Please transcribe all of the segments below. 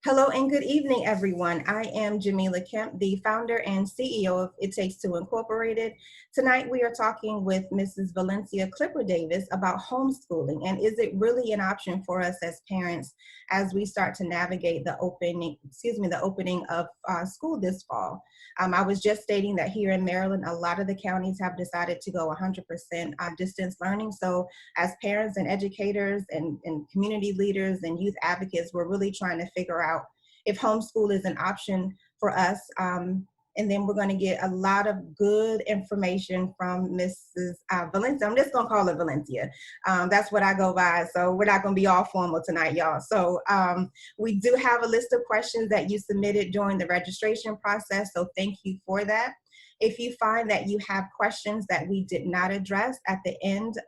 Hello and good evening, everyone. I am Jamila Kemp, the founder and CEO of It Takes Two Incorporated. Tonight, we are talking with Mrs. Valencia Clipper-Davis about homeschooling, and is it really an option for us as parents as we start to navigate the opening of school this fall? I was just stating that here in Maryland, a lot of the counties have decided to go 100% distance learning. So as parents and educators and community leaders and youth advocates, we're really trying to figure out if homeschool is an option for us. And then we're going to get a lot of good information from Mrs. Valencia. I'm just going to call her Valencia. That's what I go by. So we're not going to be all formal tonight, y'all. So we do have a list of questions that you submitted during the registration process. So thank you for that. If you find that you have questions that we did not address at the end,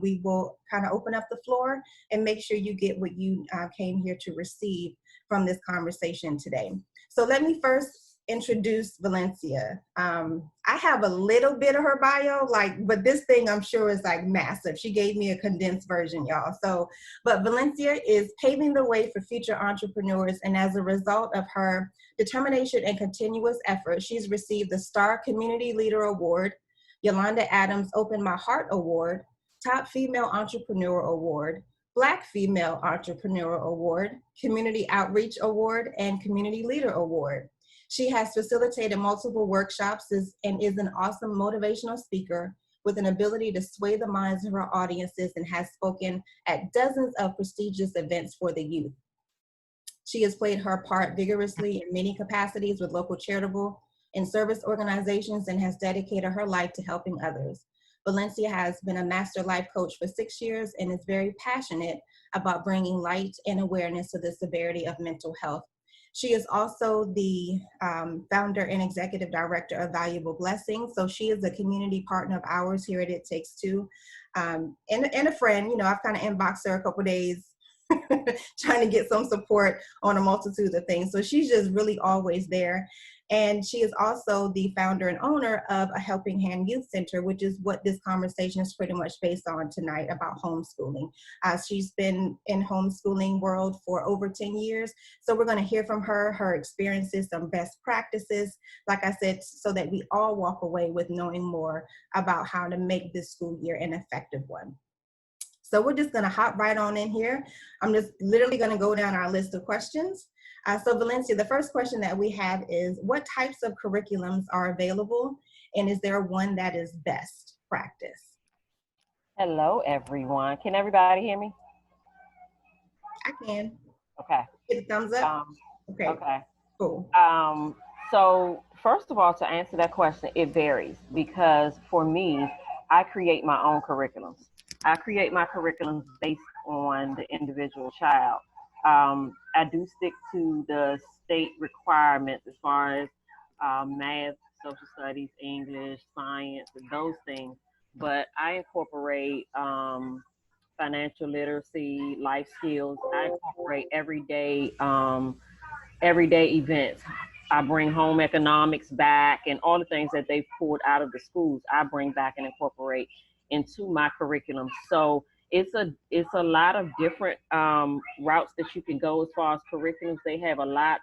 we will kind of open up the floor and make sure you get what you came here to receive from this conversation today. So let me first introduce Valencia. I have a little bit of her bio, but this thing I'm sure is massive. She gave me a condensed version, y'all. But Valencia is paving the way for future entrepreneurs, and as a result of her determination and continuous effort, she's received the Star Community Leader Award, Yolanda Adams Open My Heart Award, Top Female Entrepreneur Award, Black Female Entrepreneur Award, Community Outreach Award, and Community Leader Award. She has facilitated multiple workshops and is an awesome motivational speaker with an ability to sway the minds of her audiences, and has spoken at dozens of prestigious events for the youth. She has played her part vigorously in many capacities with local charitable and service organizations, and has dedicated her life to helping others. Valencia has been a master life coach for 6 years and is very passionate about bringing light and awareness to the severity of mental health. She is also the founder and executive director of Valuable Blessings. So she is a community partner of ours here at It Takes Two, and a friend. You know, I've kind of inboxed her a couple days trying to get some support on a multitude of things. So she's just really always there. And she is also the founder and owner of a Helping Hand Youth Center, which is what this conversation is pretty much based on tonight, about homeschooling. She's been in homeschooling world for over 10 years. So we're going to hear from her, her experiences, some best practices, like I said, so that we all walk away with knowing more about how to make this school year an effective one. So we're just going to hop right on in here. I'm just literally going to go down our list of questions. So Valencia, the first question that we have is, what types of curriculums are available, and is there one that is best practice? Hello, everyone. Can everybody hear me? I can. Okay. Hit a thumbs up. Okay. Okay. Cool. So first of all, to answer that question, it varies, because for me, I create my own curriculums. I create my curriculums based on the individual child. I do stick to the state requirements as far as math, social studies, English, science, and those things. But I incorporate financial literacy, life skills. I incorporate everyday events. I bring home economics back, and all the things that they've pulled out of the schools, I bring back and incorporate into my curriculum. So it's a lot of different routes that you can go as far as curriculums. They have a lot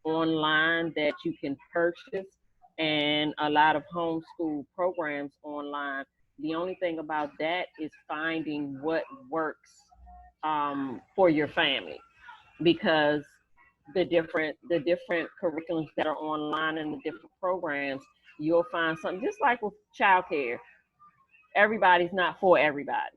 online that you can purchase, and a lot of homeschool programs online. The only thing about that is finding what works for your family, because the different curriculums that are online and the different programs, you'll find something, just like with childcare. Everybody's not for everybody.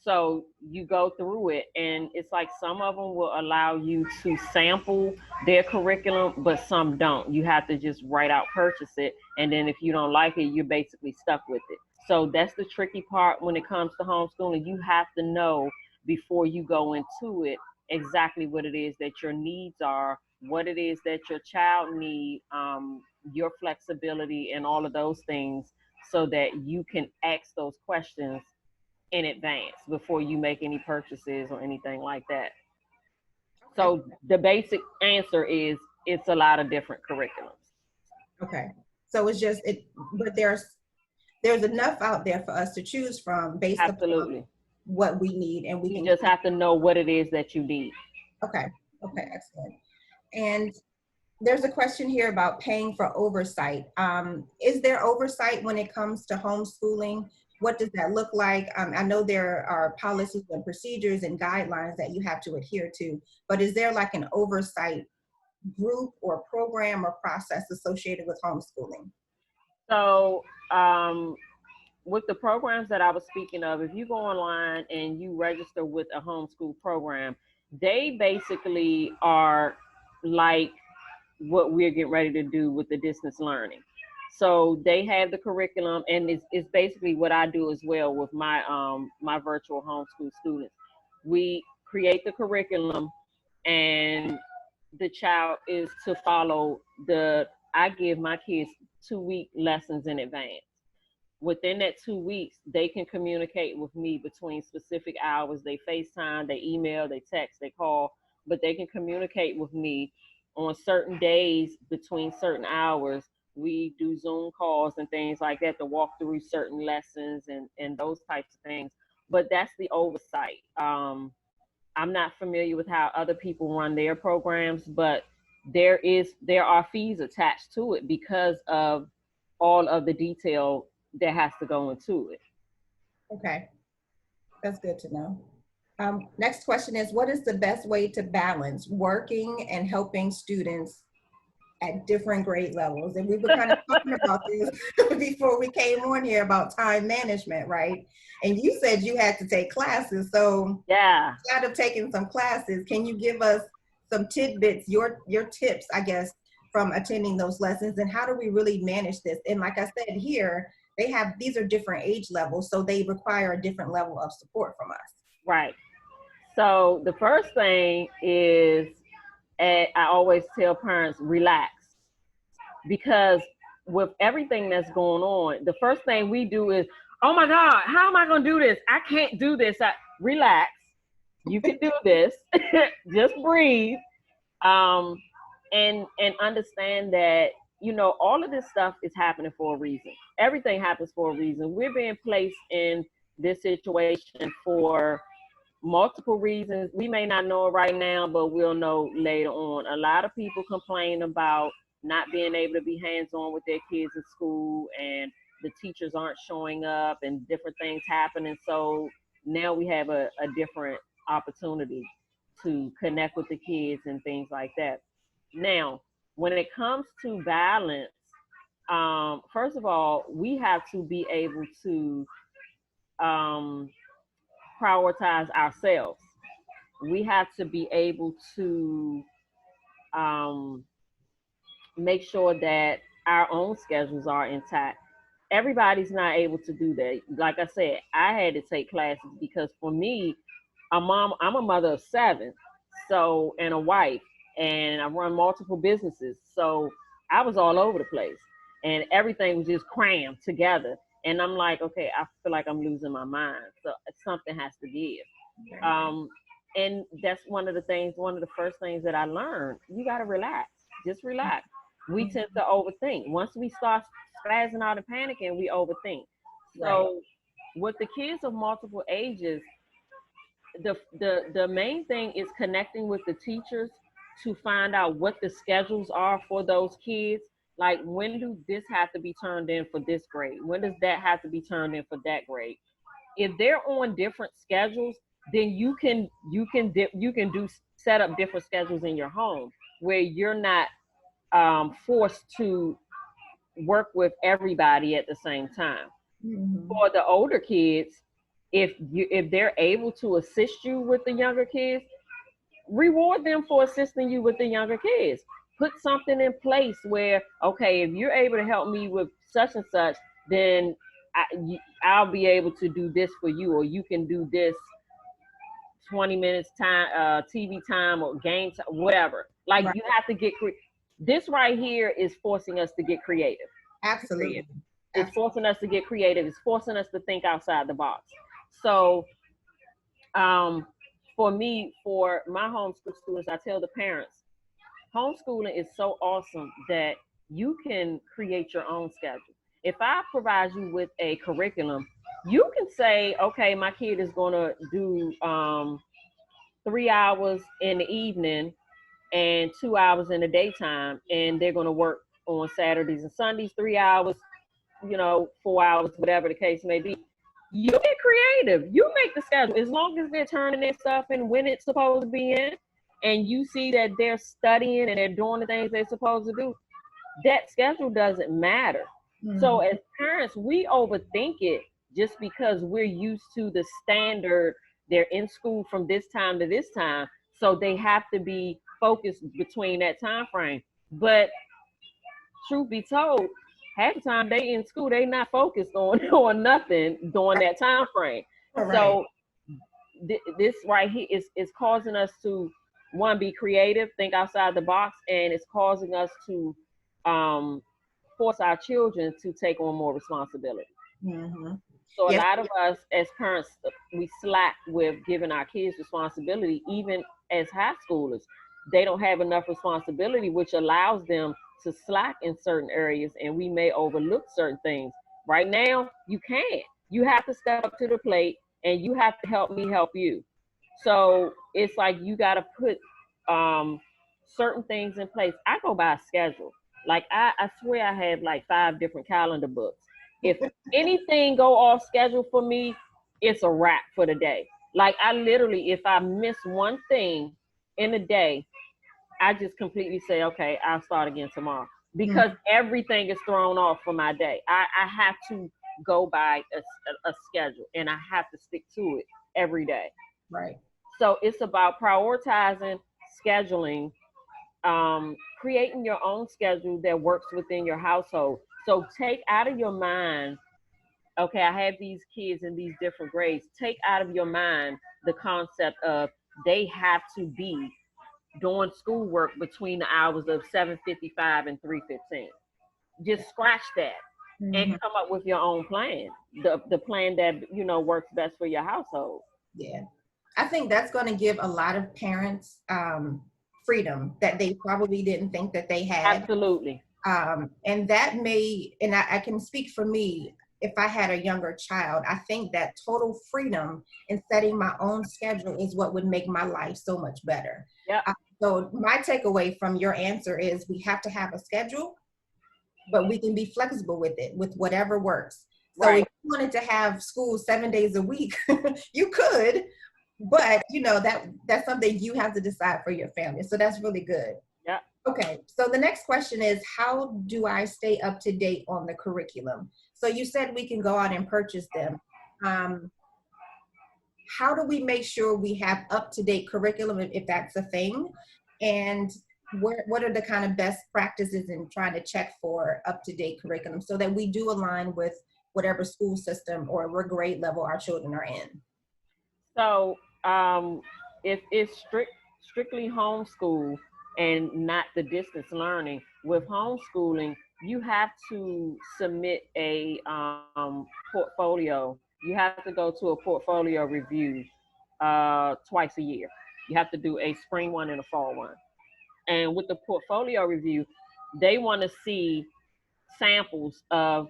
So you go through it, and it's like some of them will allow you to sample their curriculum, but some don't. You have to just write out, purchase it, and then if you don't like it, you're basically stuck with it. So that's the tricky part when it comes to homeschooling. You have to know before you go into it exactly what it is that your needs are, what it is that your child needs, your flexibility, and all of those things, so that you can ask those questions in advance before you make any purchases or anything like that. So the basic answer is, it's a lot of different curriculums. Okay. So it's just but there's enough out there for us to choose from based Absolutely. upon what we need, and we just have to know what it is that you need. Okay. Okay, excellent. And there's a question here about paying for oversight. Is there oversight when it comes to homeschooling? What does that look like? I know there are policies and procedures and guidelines that you have to adhere to, but is there like an oversight group or program or process associated with homeschooling? So, with the programs that I was speaking of, if you go online and you register with a homeschool program, they basically are like what we're getting ready to do with the distance learning. So they have the curriculum, and it's basically what I do as well with my virtual homeschool students. We create the curriculum, and the child is to follow the. I give my kids 2-week lessons in advance. Within that 2 weeks, they can communicate with me between specific hours. They FaceTime, they email, they text, they call, but they can communicate with me on certain days between certain hours. We do Zoom calls and things like that to walk through certain lessons and those types of things. But that's the oversight. I'm not familiar with how other people run their programs, but there are fees attached to it because of all of the detail that has to go into it. Okay, that's good to know. Next question is, what is the best way to balance working and helping students at different grade levels? And we were kind of talking about this before we came on here about time management, right? And you said you had to take classes. So Yeah. instead of taking some classes, can you give us some tidbits, your tips, I guess, from attending those lessons, and how do we really manage this? And like I said here, these are different age levels, so they require a different level of support from us. Right. So the first thing is, I always tell parents, relax, because with everything that's going on, the first thing we do is, oh my God, how am I going to do this? I can't do this. Relax. You can do this. Just breathe. And understand that, all of this stuff is happening for a reason. Everything happens for a reason. We're being placed in this situation for multiple reasons. We may not know it right now, but we'll know later on. A lot of people complain about not being able to be hands-on with their kids in school, and the teachers aren't showing up, and different things happen. And so now we have a different opportunity to connect with the kids and things like that. Now, when it comes to balance, first of all, we have to be able to prioritize ourselves. We have to be able to make sure that our own schedules are intact. Everybody's not able to do that. Like I said, I had to take classes because for me, I'm a mother of 7, so, and a wife, and I run multiple businesses. So I was all over the place, and everything was just crammed together. And I'm like, okay, I feel like I'm losing my mind. So something has to give. And that's one of the first things that I learned. You got to relax. Just relax. We tend to overthink. Once we start spazzing out and panicking, we overthink. So with the kids of multiple ages, the main thing is connecting with the teachers to find out what the schedules are for those kids. Like, when do this have to be turned in for this grade? When does that have to be turned in for that grade? If they're on different schedules, then you can set up different schedules in your home where you're not forced to work with everybody at the same time. Mm-hmm. For the older kids, if they're able to assist you with the younger kids, reward them for assisting you with the younger kids. Put something in place where, okay, if you're able to help me with such and such, then I'll be able to do this for you, or you can do this 20 minutes time, TV time or game time, whatever. Like, you have to get this right here is forcing us to get creative. Absolutely. It's forcing us to get creative. It's forcing us to think outside the box. So for me, for my homeschool students, I tell the parents, homeschooling is so awesome that you can create your own schedule. If I provide you with a curriculum, you can say, okay, my kid is going to do 3 hours in the evening, and 2 hours in the daytime, and they're going to work on Saturdays and Sundays, 3 hours, 4 hours, whatever the case may be. You get creative. You make the schedule. As long as they're turning their stuff in when it's supposed to be in, and you see that they're studying and they're doing the things they're supposed to do, that schedule doesn't matter. Mhm. So as parents, we overthink it just because we're used to the standard. They're in school from this time to this time, so they have to be focused between that time frame. But truth be told, half the time they in school, they not focused on on nothing during that time frame. All right. So this right here is causing us to, one, be creative, think outside the box, and it's causing us to force our children to take on more responsibility. Mm-hmm. So a Yes. lot of us as parents, we slack with giving our kids responsibility, even as high schoolers. They don't have enough responsibility, which allows them to slack in certain areas, and we may overlook certain things. Right now, you can't. You have to step up to the plate, and you have to help me help you. So it's like you got to put certain things in place. I go by a schedule. Like I swear I have like 5 different calendar books. If anything go off schedule for me, it's a wrap for the day. Like I literally, if I miss one thing in a day, I just completely say, okay, I'll start again tomorrow, because everything is thrown off for my day. I have to go by a schedule, and I have to stick to it every day. Right. So it's about prioritizing, scheduling, creating your own schedule that works within your household. So take out of your mind, okay, I have these kids in these different grades. Take out of your mind the concept of they have to be doing schoolwork between the hours of 7:55 and 3:15. Just scratch that and come up with your own plan. The plan that works best for your household. Yeah. I think that's going to give a lot of parents freedom that they probably didn't think that they had. Absolutely. And that may, and I can speak for me, if I had a younger child, I think that total freedom in setting my own schedule is what would make my life so much better. Yep. So my takeaway from your answer is we have to have a schedule, but we can be flexible with it, with whatever works. So Right. if you wanted to have school 7 days a week, you could, but that's something you have to decide for your family. So that's really good. Yeah. Okay, so the next question is, how do I stay up to date on the curriculum? So you said we can go out and purchase them. How do we make sure we have up-to-date curriculum, if that's a thing? And what are the kind of best practices in trying to check for up-to-date curriculum so that we do align with whatever school system or what grade level our children are in? So if it's strictly homeschool and not the distance learning, with homeschooling, you have to submit a portfolio. You have to go to a portfolio review twice a year. You have to do a spring one and a fall one. And with the portfolio review, they want to see samples of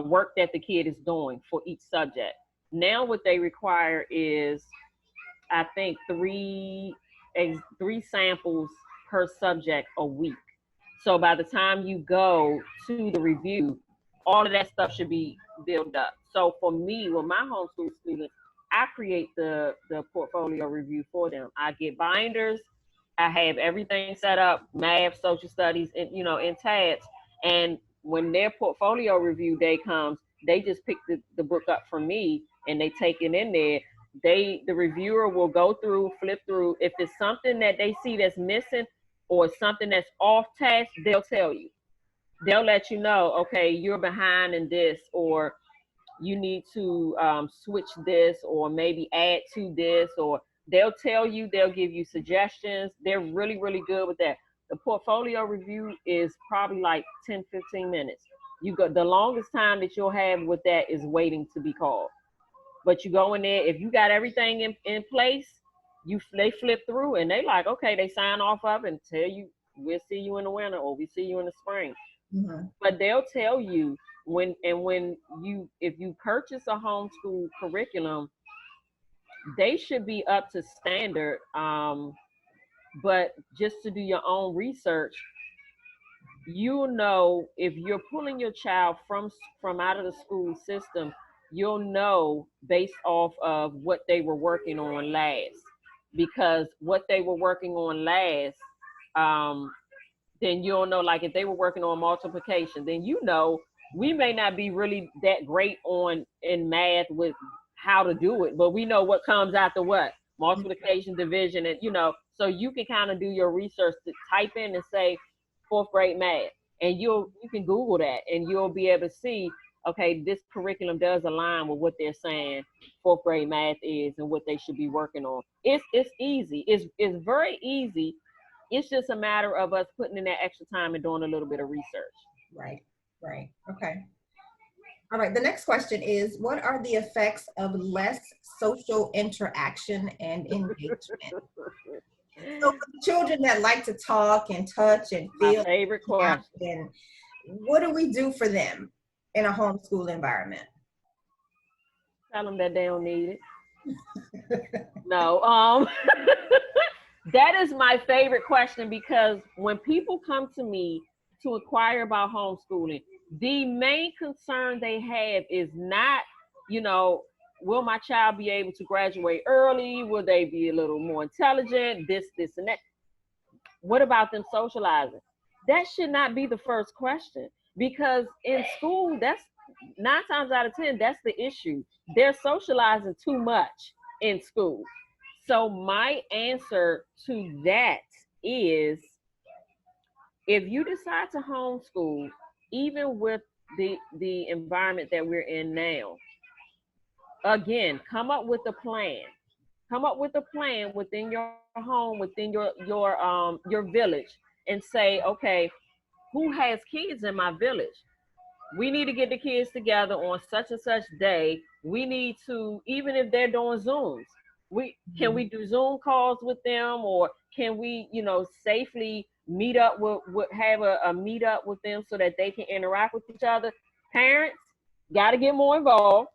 work that the kid is doing for each subject. Now what they require is, I think, three samples per subject a week. So by the time you go to the review, all of that stuff should be built up. So for me, with my homeschool students, I create the portfolio review for them. I get binders. I have everything set up, math, social studies, and in tabs. And when their portfolio review day comes, they just pick the book up from me and they take it in there. The reviewer will go through, flip through. If it's something that they see that's missing or something that's off task, they'll tell you. They'll let you know, okay, you're behind in this, or you need to switch this, or maybe add to this, or they'll tell you, they'll give you suggestions. They're really, really good with that. The portfolio review is probably like 10, 15 minutes. The longest time that you'll have with that is waiting to be called. But you go in there, if you got everything in place, they flip through and they like, okay, they sign off of and tell you, we'll see you in the winter or we see you in the spring. Mm-hmm. But they'll tell you if you purchase a homeschool curriculum, they should be up to standard but just to do your own research, you know, if you're pulling your child from out of the school system, you'll know based off of what they were working on last, because what they were working on last, um, then you'll know, like if they were working on multiplication, then you know we may not be really that great on in math with how to do it, but we know what comes after what multiplication, division, and you know, so you can kind of do your research to type in and say fourth grade math, and you can Google that, and you'll be able to see, okay, this curriculum does align with what they're saying fourth grade math is and what they should be working on. It's easy. It's very easy. It's just a matter of us putting in that extra time and doing a little bit of research. Right, right. Okay. All right. The next question is, what are the effects of less social interaction and engagement? So for the children that like to talk and touch and My feel, favorite question. and what do we do for them in a homeschool environment? Tell them that they don't need it. No, that is my favorite question, because when people come to me to inquire about homeschooling, the main concern they have is not, you know, will my child be able to graduate early? Will they be a little more intelligent? This, and that. What about them socializing? That should not be the first question, because in school, that's 9 times out of 10, that's the issue. They're socializing too much in school. So my answer to that is, if you decide to homeschool, even with the environment that we're in now, again, come up with a plan. Come up with a plan within your home, within your village, and say, okay, who has kids in my village? We need to get the kids together on such and such day. We need to, even if they're doing Zooms, we do Zoom calls with them, or can we, you know, safely meet up with have a meet up with them so that they can interact with each other. Parents got to get more involved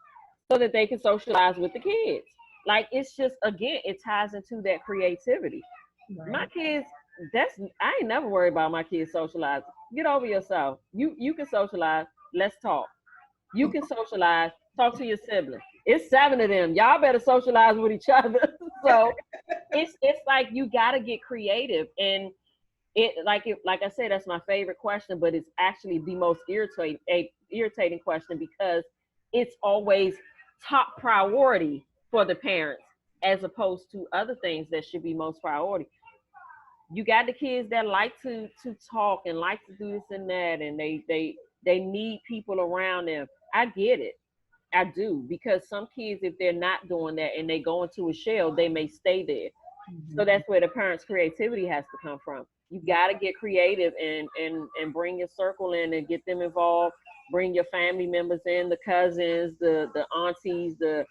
so that they can socialize with the kids. Like, it's just, again, it ties into that creativity. Right. My kids, I ain't never worried about my kids socializing. Get over yourself. You can socialize. Let's talk. You can socialize. Talk to your siblings. It's 7 of them. Y'all better socialize with each other. So it's like you got to get creative, and like I said, that's my favorite question, but it's actually the most irritating question, because it's always top priority for the parents, as opposed to other things that should be most priority. You got the kids that like to talk and like to do this and that, and they need people around them. I get it. I do, because some kids, if they're not doing that and they go into a shell, they may stay there. So that's where the parents' creativity has to come from. You got to get creative and bring your circle in and get them involved. Bring your family members in, the cousins, the aunties, the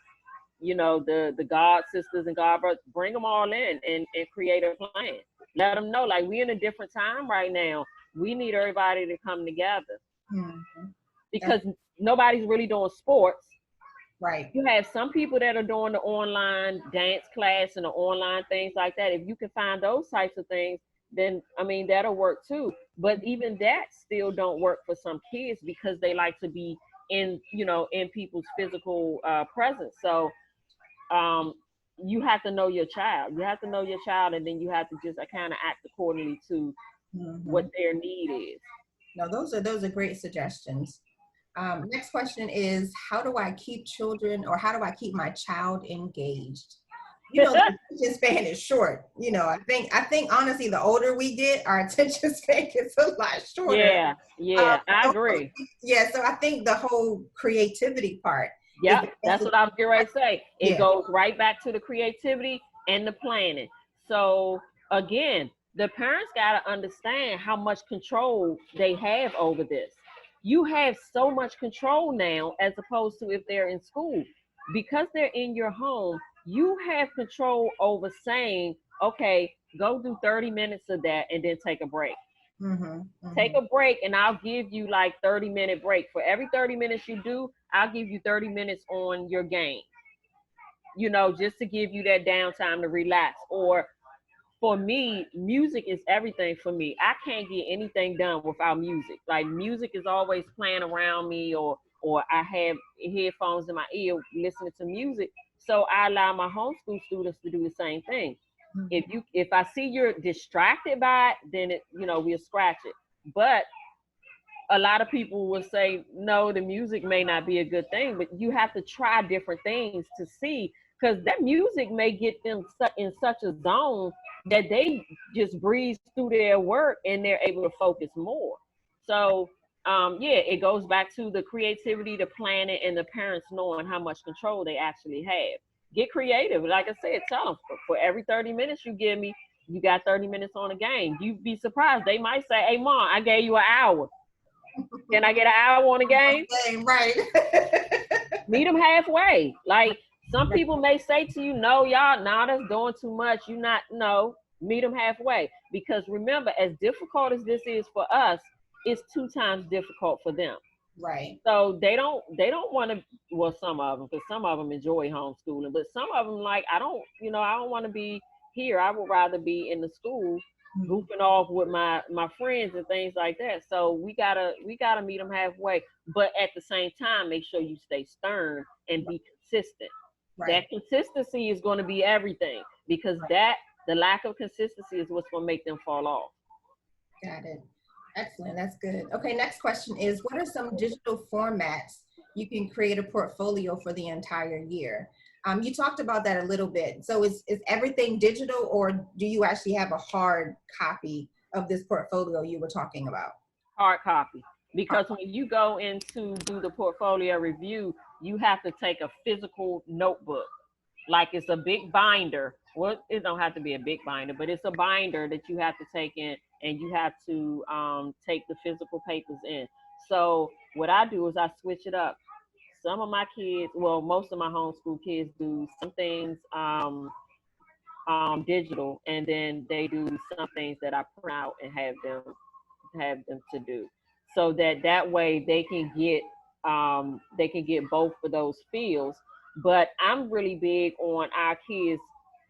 god sisters and god brothers. Bring them all in and create a plan. Let them know, like, we're in a different time right now. We need everybody to come together, because nobody's really doing sports. Right. You have some people that are doing the online dance class and the online things like that. If you can find those types of things, then I mean, that'll work too. But even that still don't work for some kids, because they like to be in people's physical presence. So you have to know your child. You have to know your child, and then you have to just kind of act accordingly to what their need is. No, those are great suggestions. Next question is, how do I keep children, or how do I keep my child engaged? The attention span is short. I think honestly, the older we get, our attention span gets a lot shorter. Yeah, I agree. Yeah, so I think the whole creativity part. Yep, that's what I was getting ready to say. It goes right back to the creativity and the planning. So again, the parents got to understand how much control they have over this. You have so much control now, as opposed to if they're in school. Because they're in your home, you have control over saying, okay, go do 30 minutes of that and then take a break. Take a break, and I'll give you like 30-minute break. For every 30 minutes you do, I'll give you 30 minutes on your game, just to give you that downtime to relax. Or for me, music is everything for me. I can't get anything done without music. Like music is always playing around me, or I have headphones in my ear listening to music. So I allow my homeschool students to do the same thing. If I see you're distracted by it, then we'll scratch it. But a lot of people will say no, the music may not be a good thing, but you have to try different things to see, because that music may get them in such a zone that they just breeze through their work and they're able to focus more. So yeah, it goes back to the creativity, the planning, and the parents knowing how much control they actually have. Get creative. Like I said, tell them for every 30 minutes you give me, you got 30 minutes on a game. You'd be surprised. They might say, hey, Mom, I gave you an hour. Can I get an hour on a game? Right. Meet them halfway. Like some people may say to you, no, y'all, nah, that's doing too much. You not, no, meet them halfway. Because remember, as difficult as this is for us, it's 2 times difficult for them. Right. So they don't want to, well, some of them, because some of them enjoy homeschooling, but some of them like, I don't want to be here. I would rather be in the school goofing off with my friends and things like that. So we gotta meet them halfway, but at the same time, make sure you stay stern and be consistent. Right. That consistency is going to be everything, because the lack of consistency is what's going to make them fall off. Got it. Excellent. That's good. Okay. Next question is, what are some digital formats you can create a portfolio for the entire year? You talked about that a little bit. So is everything digital, or do you actually have a hard copy of this portfolio you were talking about? Hard copy. Because when you go in to do the portfolio review, you have to take a physical notebook. Like it's a big binder. Well, it don't have to be a big binder, but it's a binder that you have to take in, and you have to take the physical papers in. So what I do is I switch it up. Some of my kids, well, most of my homeschool kids do some things digital, and then they do some things that I print out and have them to do, so that way they can get both of those fields. But I'm really big on our kids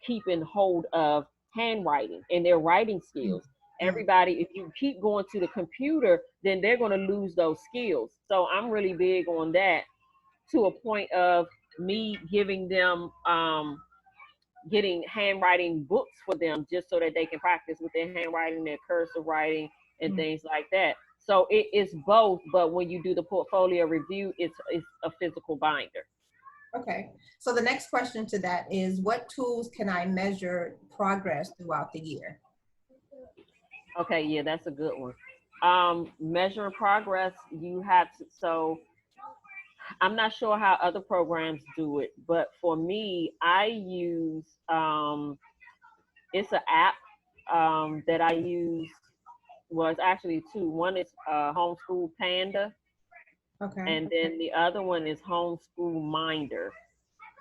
keeping hold of handwriting and their writing skills. Everybody, if you keep going to the computer, then they're going to lose those skills. So I'm really big on that, to a point of me giving them getting handwriting books for them, just so that they can practice with their handwriting, their cursive writing, and things like that. So it is both, but when you do the portfolio review, it's a physical binder. Okay. So the next question to that is, what tools can I measure progress throughout the year? Okay, yeah, that's a good one. Measuring progress, you have to, so I'm not sure how other programs do it, but for me, I use it's an app that I use. Well, it's actually 2. One is Homeschool Panda, okay, and then the other one is Homeschool Minder.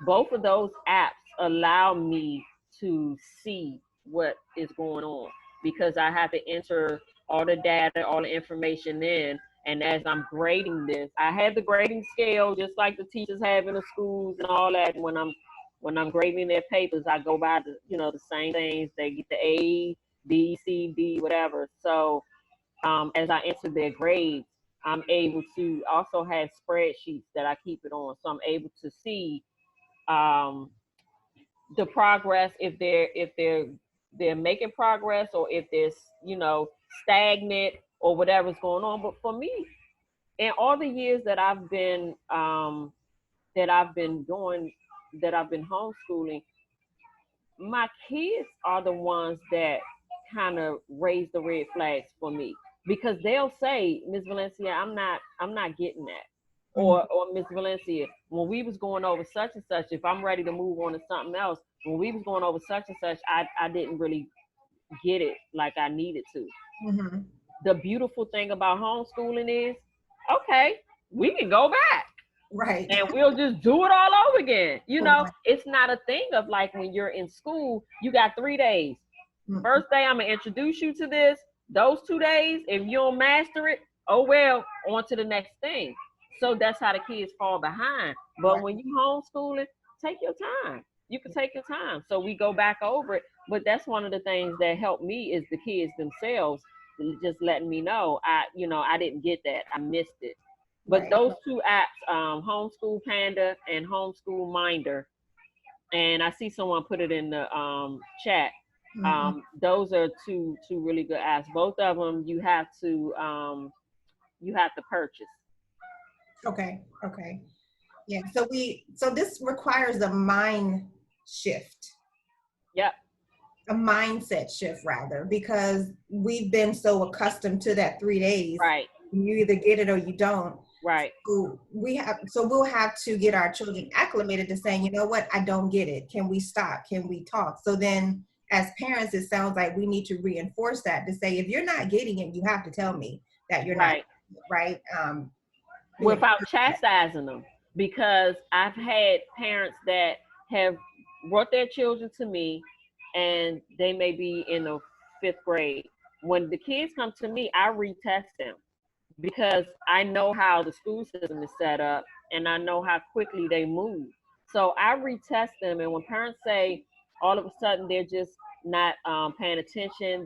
Both of those apps allow me to see what is going on, because I have to enter all the data, all the information in. And as I'm grading this, I have the grading scale just like the teachers have in the schools and all that. When I'm grading their papers, I go by the same things. They get the A, B, C, D, whatever. So as I enter their grades, I'm able to also have spreadsheets that I keep it on. So I'm able to see the progress, if they're making progress, or if there's stagnant or whatever's going on. But for me, in all the years that I've been homeschooling, my kids are the ones that kind of raise the red flags for me, because they'll say, Miss Valencia, I'm not getting that. Or Miss Valencia, when we was going over such and such, if I'm ready to move on to something else, when we was going over such and such, I didn't really get it like I needed to. The beautiful thing about homeschooling is, okay, we can go back. Right. And we'll just do it all over again. It's not a thing of like when you're in school, you got 3 days. First day, I'm going to introduce you to this. Those 2 days, if you don't master it, oh well, on to the next thing. So that's how the kids fall behind. But when you homeschooling, take your time. You can take your time. So we go back over it. But that's one of the things that helped me is the kids themselves just letting me know I didn't get that. I missed it. But Right. those two apps, Homeschool Panda and Homeschool Minder, and I see someone put it in the chat. Mhm. Those are two really good apps. Both of them you have to purchase. Okay. Okay. Yeah. So this requires a mind shift, Yep. a mindset shift rather, because we've been so accustomed to that 3 days. Right. You either get it or you don't. Right. So we'll have to get our children acclimated to saying, you know what, I don't get it. Can we stop? Can we talk? So then as parents, it sounds like we need to reinforce that to say, if you're not getting it, you have to tell me that you're not, Right. right? Without chastising them, because I've had parents that have brought their children to me and they may be in the fifth grade. When the kids come to me, I retest them because I know how the school system is set up and I know how quickly they move. So I retest them. And when parents say all of a sudden they're just not paying attention,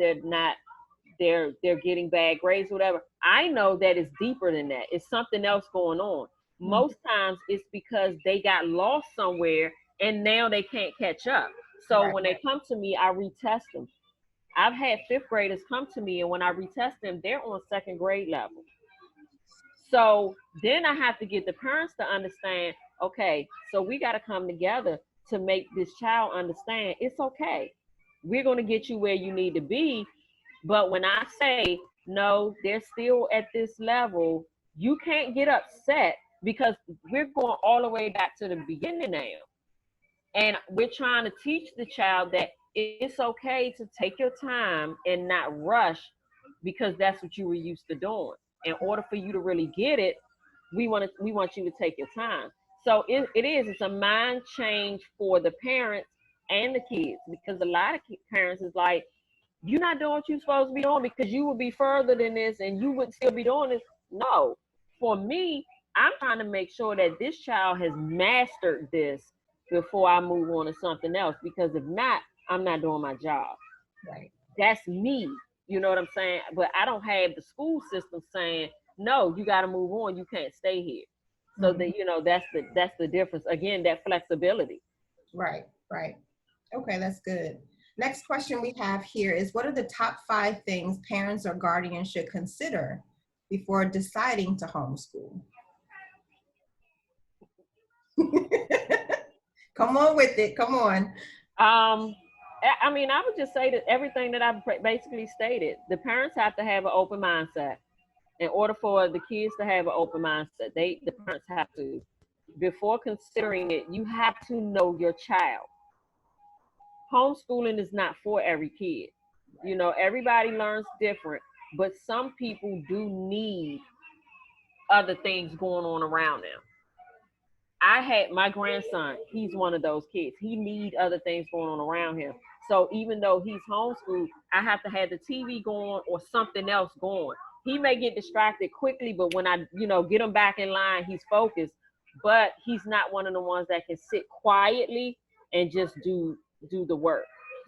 they're getting bad grades, whatever. I know that it's deeper than that. It's something else going on. Most times it's because they got lost somewhere and now they can't catch up. So Right. when they come to me, I retest them. I've had fifth graders come to me, and when I retest them, they're on second grade level. So then I have to get the parents to understand, okay, so we got to come together to make this child understand it's okay. We're going to get you where you need to be. But when I say, no, they're still at this level, you can't get upset because we're going all the way back to the beginning now. And we're trying to teach the child that it's okay to take your time and not rush because that's what you were used to doing. In order for you to really get it, we want you to take your time. So it's a mind change for the parents and the kids, because a lot of parents is like, you're not doing what you're supposed to be doing because you would be further than this and you would still be doing this. No, for me, I'm trying to make sure that this child has mastered this before I move on to something else, because if not, I'm not doing my job. Right. That's me. You know what I'm saying? But I don't have the school system saying, no, you got to move on. You can't stay here. So that, that's the difference. Again, that flexibility. Right. Right. Okay, that's good. Next question we have here is, what are the top 5 things parents or guardians should consider before deciding to homeschool? Come on with it. Come on. I mean, I would just say that everything that I've basically stated, the parents have to have an open mindset. In order for the kids to have an open mindset, the parents have to, before considering it, you have to know your child. Homeschooling is not for every kid. Everybody learns different, but some people do need other things going on around them. I had my grandson, he's one of those kids. He need other things going on around him. So even though he's homeschooled, I have to have the TV going or something else going. He may get distracted quickly, but when I, get him back in line, he's focused. But he's not one of the ones that can sit quietly and just do the work.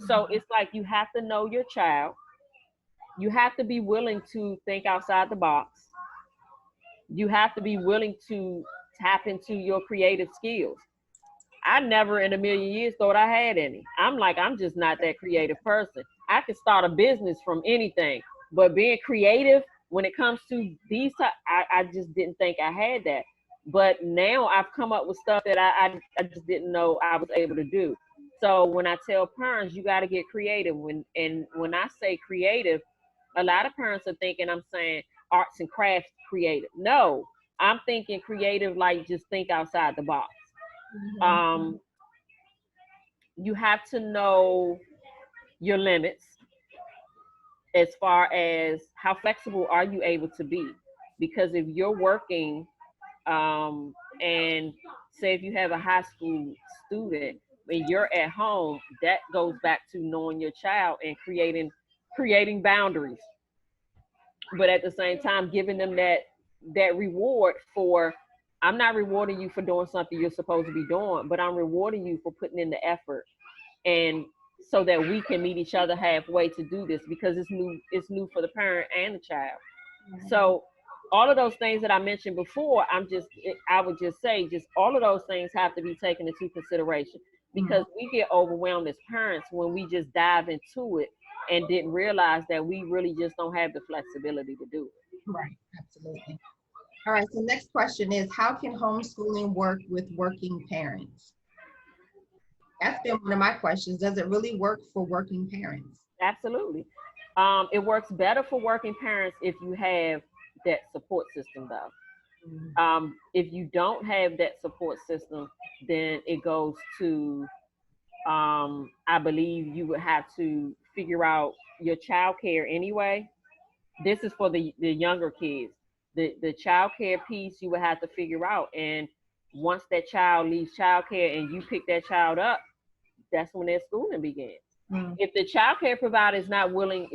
So it's like you have to know your child. You have to be willing to think outside the box. You have to be willing to tap into your creative skills. I never in a million years thought I had any. I'm just not that creative person. I could start a business from anything, but being creative when it comes to I just didn't think I had that. But now I've come up with stuff that I just didn't know I was able to do. So when I tell parents, you got to get creative. When I say creative, a lot of parents are thinking I'm saying arts and crafts creative. No, I'm thinking creative, like just think outside the box. Um, you have to know your limits as far as how flexible are you able to be. Because if you're working, and say if you have a high school student when you're at home, that goes back to knowing your child and creating boundaries, but at the same time giving them that reward for, I'm not rewarding you for doing something you're supposed to be doing, but I'm rewarding you for putting in the effort and so that we can meet each other halfway to do this, because it's new for the parent and the child. So all of those things that I mentioned before, I would just say, just all of those things have to be taken into consideration, because we get overwhelmed as parents when we just dive into it and didn't realize that we really just don't have the flexibility to do it. Right, absolutely. All right, so next question is, how can homeschooling work with working parents? That's been one of my questions. Does it really work for working parents? Absolutely. It works better for working parents if you have that support system, though. If you don't have that support system, then it goes to, I believe you would have to figure out your child care anyway. This is for the younger kids. The child care piece you would have to figure out. And once that child leaves child care and you pick that child up, that's when their schooling begins. If the child care provider is not willing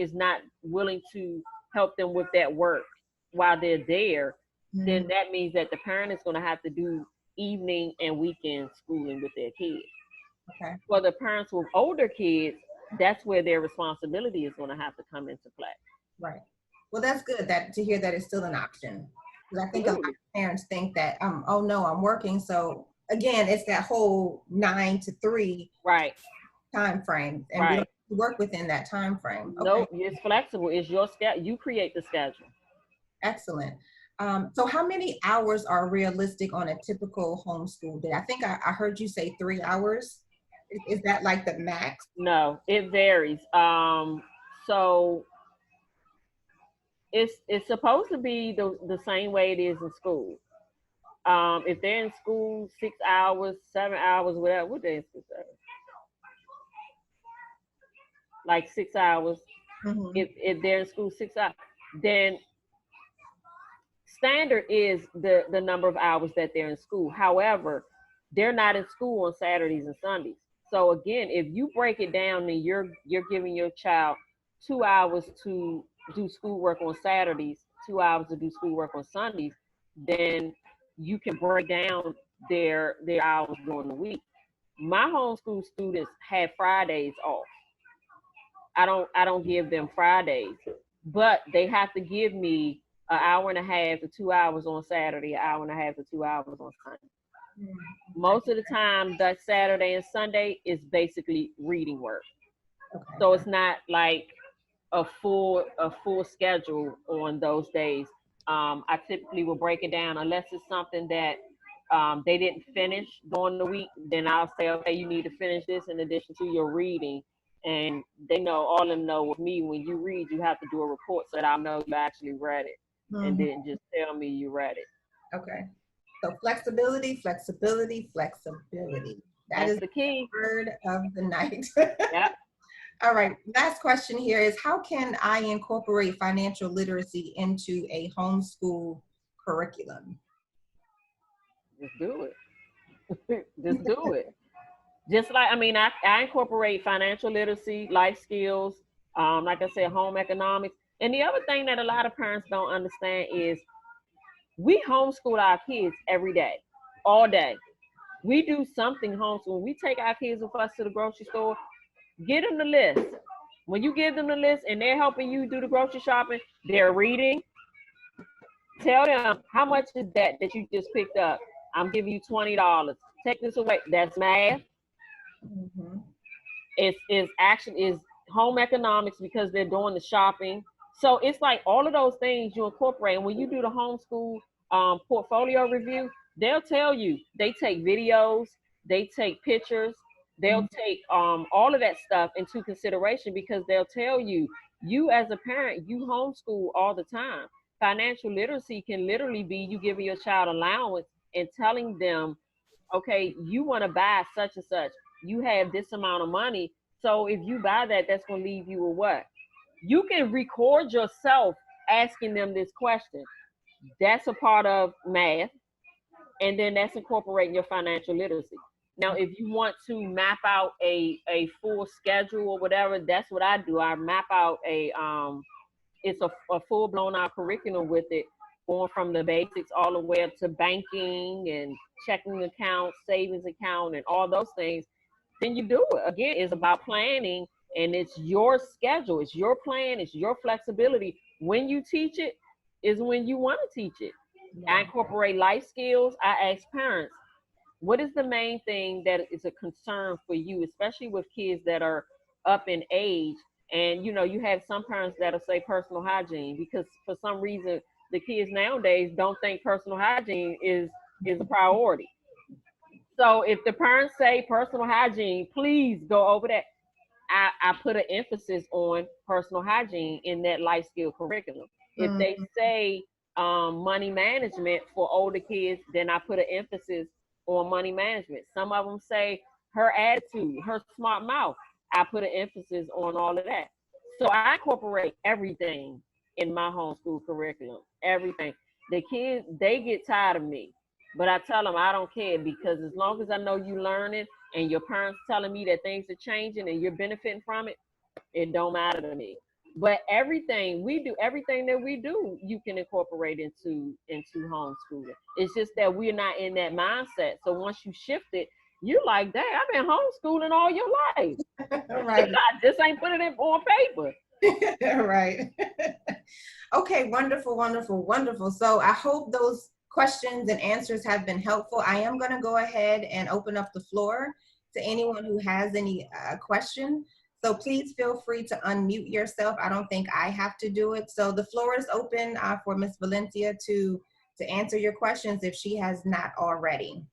to help them with that work while they're there, then that means that the parent is going to have to do evening and weekend schooling with their kids. Okay. For the parents with older kids, that's where their responsibility is going to have to come into play. Right. Well, that's good to hear that it's still an option. Because I think a lot of parents think that, oh no, I'm working. So again, it's that whole 9 to 3 time frame, and we don't work within that time frame. Okay. No, it's flexible. It's your schedule. You create the schedule. Excellent. So how many hours are realistic on a typical homeschool day? I think I heard you say 3 hours. Is that like the max? No, it varies. So it's supposed to be the same way it is in school. If they're in school 6 hours, 7 hours, whatever, what day is 6 hours? Like 6 hours. If they're in school 6 hours, then standard is the number of hours that they're in school. However, they're not in school on Saturdays and Sundays. So again, if you break it down, then you're giving your child 2 hours to do schoolwork on Saturdays, 2 hours to do schoolwork on Sundays, then you can break down their hours during the week. My homeschool students have Fridays off. I don't give them Fridays, but they have to give me an hour and a half to 2 hours on Saturday, an hour and a half to 2 hours on Sunday. Most of the time, that Saturday and Sunday is basically reading work. So it's not like a full schedule on those days. I typically will break it down, unless it's something that they didn't finish during the week. Then I'll say, okay, you need to finish this in addition to your reading. And they know, all of them know with me, when you read, you have to do a report so that I know you actually read it and didn't just tell me you read it. Okay. So flexibility, flexibility, flexibility. That's the key. Word of the night. Yep. All right. Last question here is, how can I incorporate financial literacy into a homeschool curriculum? Just do it. Just do it. Just like, I incorporate financial literacy, life skills, like I said, home economics. And the other thing that a lot of parents don't understand is we homeschool our kids every day, all day. We do something homeschool. We take our kids with us to the grocery store, get them the list. When you give them the list and they're helping you do the grocery shopping, they're reading. Tell them, how much is that you just picked up? I'm giving you $20. Take this away. That's math. It's home economics, because they're doing the shopping. So it's like all of those things you incorporate. And when you do the homeschool portfolio review, they'll tell you, they take videos, they take pictures, they'll take all of that stuff into consideration, because they'll tell you, you as a parent, you homeschool all the time. Financial literacy can literally be you giving your child allowance and telling them, okay, you want to buy such and such. You have this amount of money. So if you buy that, that's going to leave you with what? You can record yourself asking them this question. That's a part of math. And then that's incorporating your financial literacy. Now, if you want to map out a full schedule or whatever, that's what I do. I map out it's a full blown out curriculum with it, going from the basics all the way up to banking and checking account, savings account, and all those things. then you do it. Again, it's about planning, and it's your schedule, it's your plan, it's your flexibility. When you teach it is when you want to teach it. I incorporate life skills. I ask parents, what is the main thing that is a concern for you, especially with kids that are up in age? And you have some parents that'll say personal hygiene, because for some reason the kids nowadays don't think personal hygiene is a priority. So if the parents say personal hygiene, please go over that. I put an emphasis on personal hygiene in that life skill curriculum. If they say money management for older kids, then I put an emphasis on money management. Some of them say her attitude, her smart mouth. I put an emphasis on all of that. So I incorporate everything in my homeschool curriculum. Everything. The kids, they get tired of me, but I tell them I don't care, because as long as I know you learning and your parents telling me that things are changing and you're benefiting from it, it don't matter to me. But everything we do, everything that we do, you can incorporate into homeschooling. It's just that we're not in that mindset. So once you shift it, you're like, dang, I've been homeschooling all your life. Right. I just ain't put it in on paper. Right. Okay, wonderful, wonderful, wonderful. So I hope those questions and answers have been helpful. I am going to go ahead and open up the floor to anyone who has any question. So please feel free to unmute yourself. I don't think I have to do it. So the floor is open for Ms. Valencia to answer your questions if she has not already.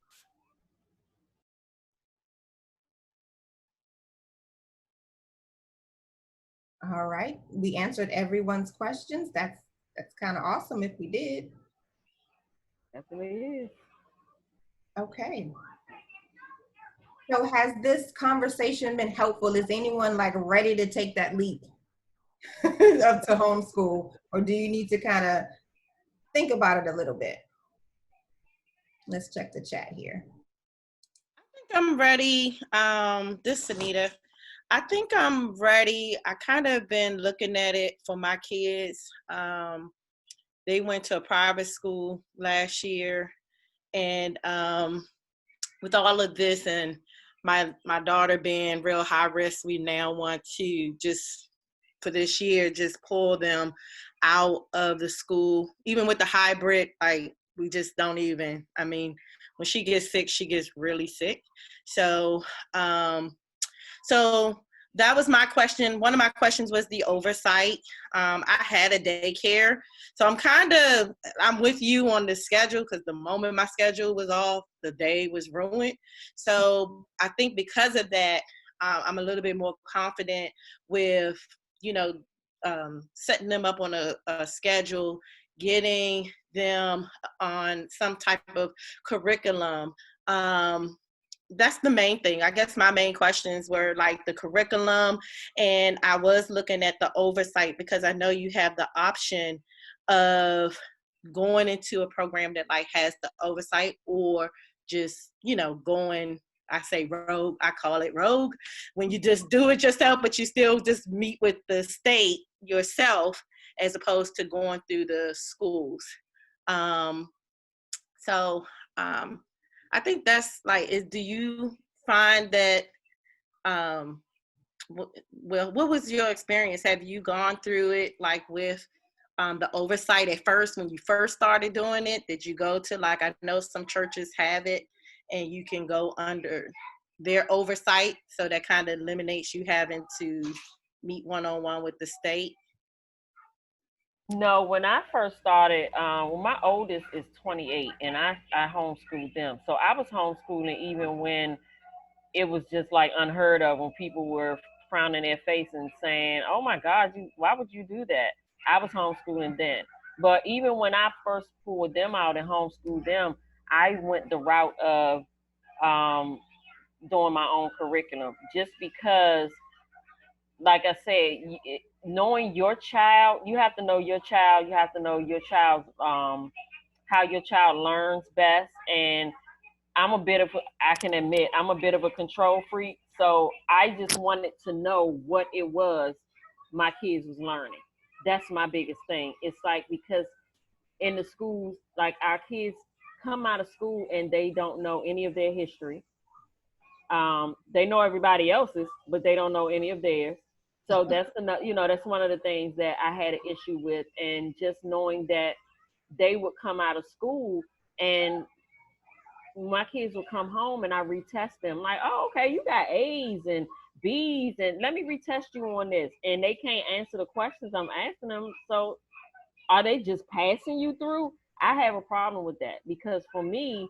All right, we answered everyone's questions. That's kind of awesome if we did. Definitely is. Okay. So has this conversation been helpful? Is anyone like ready to take that leap up to homeschool, or do you need to kind of think about it a little bit? Let's check the chat here. I think I'm ready. This is Anita. I think I'm ready. I kind of been looking at it for my kids. They went to a private school last year, and with all of this and my daughter being real high risk, we now want to just for this year just pull them out of the school. Even with the hybrid, like we just don't even. I mean, when she gets sick, she gets really sick. So so that was my question. One of my questions was the oversight. I had a daycare. So I'm with you on the schedule, because the moment my schedule was off, the day was ruined. So I think because of that, I'm a little bit more confident with, setting them up on a schedule, getting them on some type of curriculum. That's the main thing. I guess my main questions were like the curriculum, and I was looking at the oversight, because I know you have the option of going into a program that like has the oversight, or just, going, I say rogue, I call it rogue, when you just do it yourself, but you still just meet with the state yourself, as opposed to going through the schools. So I think that's like, do you find that, well, what was your experience? Have you gone through it like with the oversight at first when you first started doing it? Did you go to, like, I know some churches have it and you can go under their oversight, so that kind of eliminates you having to meet one-on-one with the state? No, when I first started, well, my oldest is 28, and I homeschooled them. So I was homeschooling even when it was just like unheard of, when people were frowning their face and saying, "Oh my God, why would you do that?" I was homeschooling then. But even when I first pulled them out and homeschooled them, I went the route of um, doing my own curriculum, just because, like I said, knowing your child, you have to know your child. You have to know your child's how your child learns best. And I can admit, I'm a bit of a control freak. So I just wanted to know what it was my kids was learning. That's my biggest thing. It's like, because in the schools, like, our kids come out of school and they don't know any of their history. They know everybody else's, but they don't know any of theirs. So that's that's one of the things that I had an issue with, and just knowing that they would come out of school and my kids would come home and I retest them like, oh, okay, you got A's and B's, and let me retest you on this. And they can't answer the questions I'm asking them. So are they just passing you through? I have a problem with that, because for me,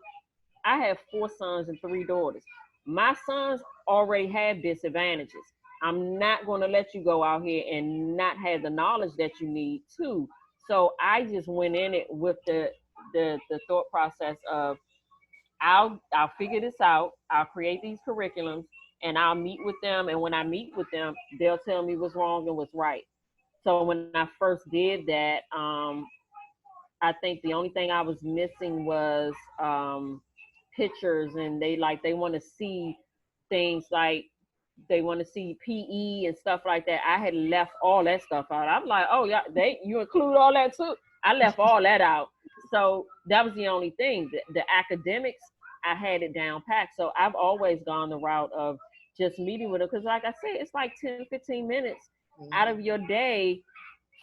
I have 4 sons and 3 daughters. My sons already have disadvantages. I'm not going to let you go out here and not have the knowledge that you need too. So I just went in it with the thought process of I'll figure this out. I'll create these curriculums and I'll meet with them. And when I meet with them, they'll tell me what's wrong and what's right. So when I first did that, I think the only thing I was missing was pictures, and they want to see things like they want to see PE and stuff like that. I had left all that stuff out. I'm like, oh yeah, you include all that too. I left all that out. So that was the only thing. The academics, I had it down packed. So I've always gone the route of just meeting with them, because like I said, it's like 10-15 minutes out of your day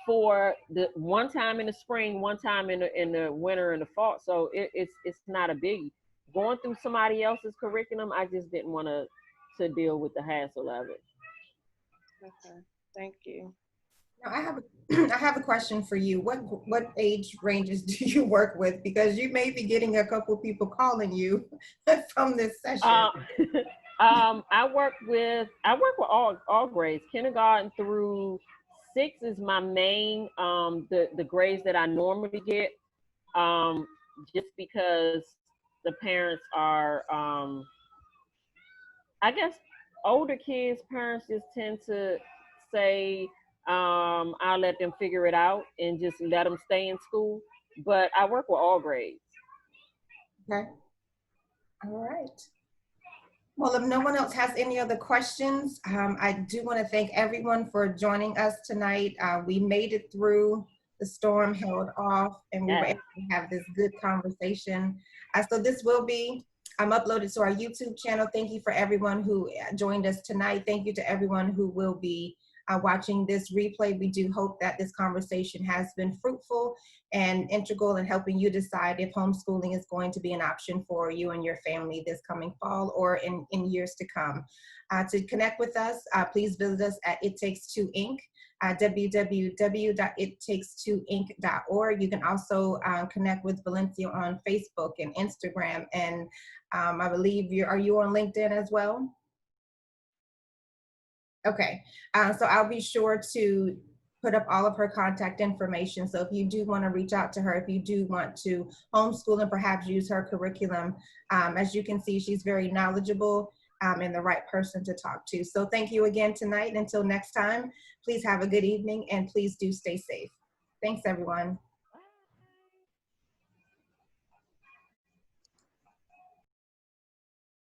for the one time in the spring, one time in the winter and the fall. So it's not a biggie. Going through somebody else's curriculum, I just didn't want to deal with the hassle of it. Okay, thank you. Now, I have a question for you. What age ranges do you work with? Because you may be getting a couple people calling you from this session. I work with all grades. Kindergarten through 6 is my main the grades that I normally get, just because the parents are I guess older kids, parents just tend to say, I'll let them figure it out and just let them stay in school. But I work with all grades. Okay. All right. Well, if no one else has any other questions, I do want to thank everyone for joining us tonight. We made it through. The storm held off, and we were able to have this good conversation. So this will be uploaded to our YouTube channel. Thank you for everyone who joined us tonight. Thank you to everyone who will be watching this replay. We do hope that this conversation has been fruitful and integral in helping you decide if homeschooling is going to be an option for you and your family this coming fall or in years to come. To connect with us, please visit us at It Takes Two Inc. www.ittakes2inc.org. You can also connect with Valencia on Facebook and Instagram, and I believe are you on LinkedIn as well? Okay, so I'll be sure to put up all of her contact information. So if you do want to reach out to her, if you do want to homeschool and perhaps use her curriculum, as you can see, she's very knowledgeable and the right person to talk to. So thank you again tonight. Until next time, please have a good evening and please do stay safe. Thanks, everyone.